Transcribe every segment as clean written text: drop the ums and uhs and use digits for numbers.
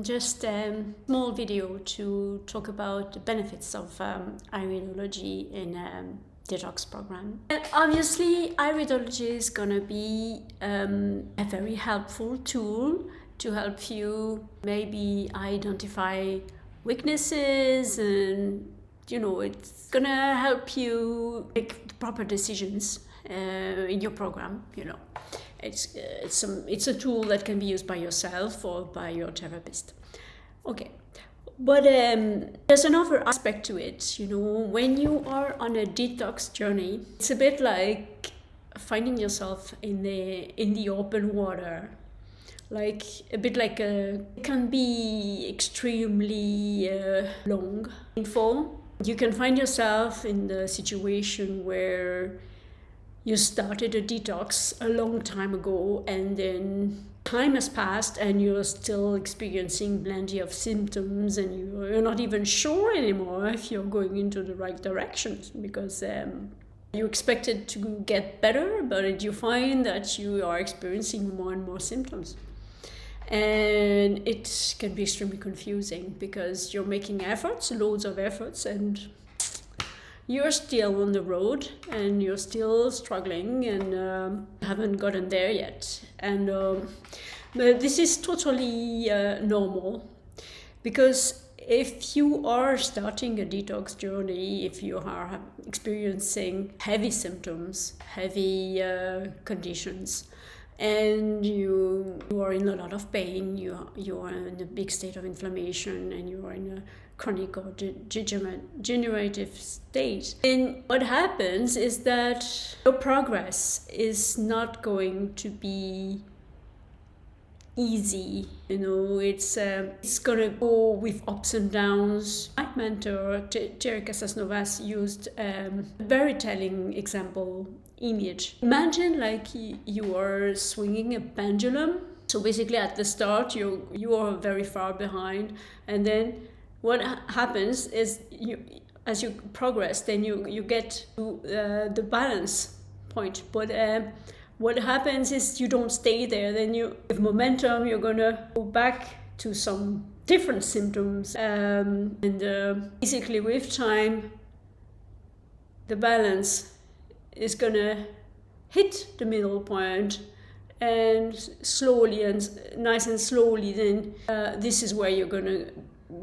just a small video to talk about the benefits of iridology in detox program. And obviously, iridology is gonna be a very helpful tool to help you maybe identify weaknesses, and it's gonna help you make the proper decisions in your program. It's a tool that can be used by yourself or by your therapist. Okay. But there's another aspect to it. When you are on a detox journey, it's a bit like finding yourself in the open water. It can be extremely long, painful. You can find yourself in the situation where you started a detox a long time ago, and then time has passed and you're still experiencing plenty of symptoms, and you're not even sure anymore if you're going into the right direction, because you expected to get better, but you find that you are experiencing more and more symptoms. And it can be extremely confusing because you're making efforts, loads of efforts, and you're still on the road and you're still struggling and haven't gotten there yet. And but this is totally normal, because if you are starting a detox journey, if you are experiencing heavy symptoms, heavy conditions, and you are in a lot of pain, you are in a big state of inflammation, and you are in a chronic or degenerative state, and what happens is that your progress is not going to be easy. It's gonna go with ups and downs. My mentor Terry Casasnovas used a very telling image. Imagine like you are swinging a pendulum. So basically at the start you are very far behind, and then what happens is as you progress, then you get to the balance point. But what happens is you don't stay there. Then with momentum, you're gonna go back to some different symptoms, and basically with time, the balance is gonna hit the middle point, and slowly and nice and slowly, then this is where you're gonna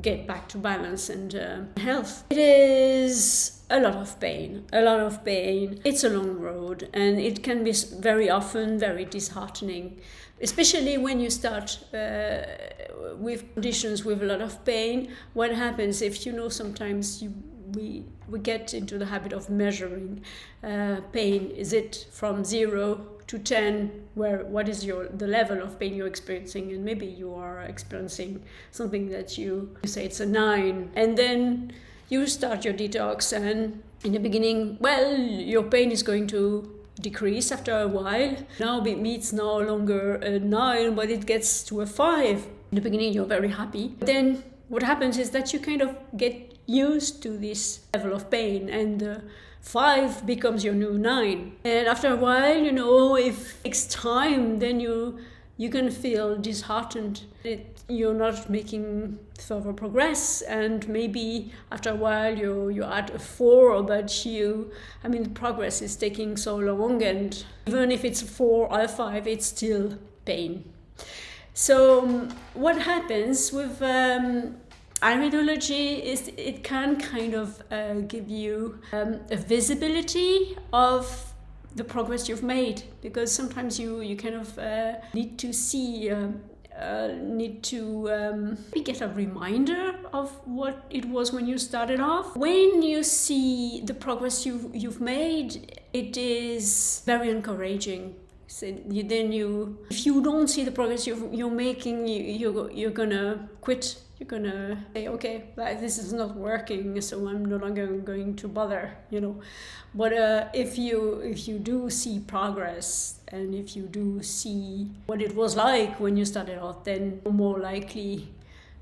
get back to balance and health. It is a lot of pain. It's a long road, and it can be very often very disheartening, especially when you start with conditions with a lot of pain. What happens if sometimes we get into the habit of measuring pain. Is it from 0 to 10, what is the level of pain you're experiencing? And maybe you are experiencing something that you say it's a 9, and then you start your detox, and in the beginning, your pain is going to decrease after a while. Now it's no longer a 9, but it gets to a 5. In the beginning, you're very happy. But then what happens is that you kind of get used to this level of pain, and 5 becomes your new 9. And after a while, if it takes time, then you can feel disheartened. You're not making further progress, and maybe after a while you're at a 4, but the progress is taking so long, and even if it's a 4 or a 5, it's still pain. So what happens with iridology is it can kind of give you a visibility of the progress you've made, because sometimes you kind of need to see, get a reminder of what it was when you started off. When you see the progress you've made, it is very encouraging. So if you don't see the progress you're making, you're gonna quit. You're gonna say, okay, this is not working, so I'm no longer going to bother, But if you do see progress, and if you do see what it was like when you started off, then you're more likely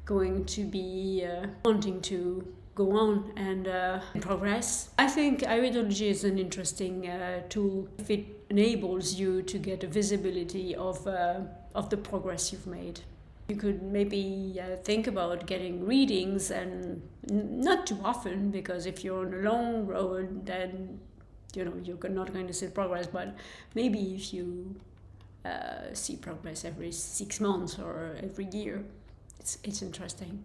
going to be wanting to go on and progress. I think iridology is an interesting tool if it enables you to get a visibility of the progress you've made. You could maybe think about getting readings, and not too often, because if you're on a long road, then you're not going to see progress. But maybe if you see progress every 6 months or every year, it's interesting.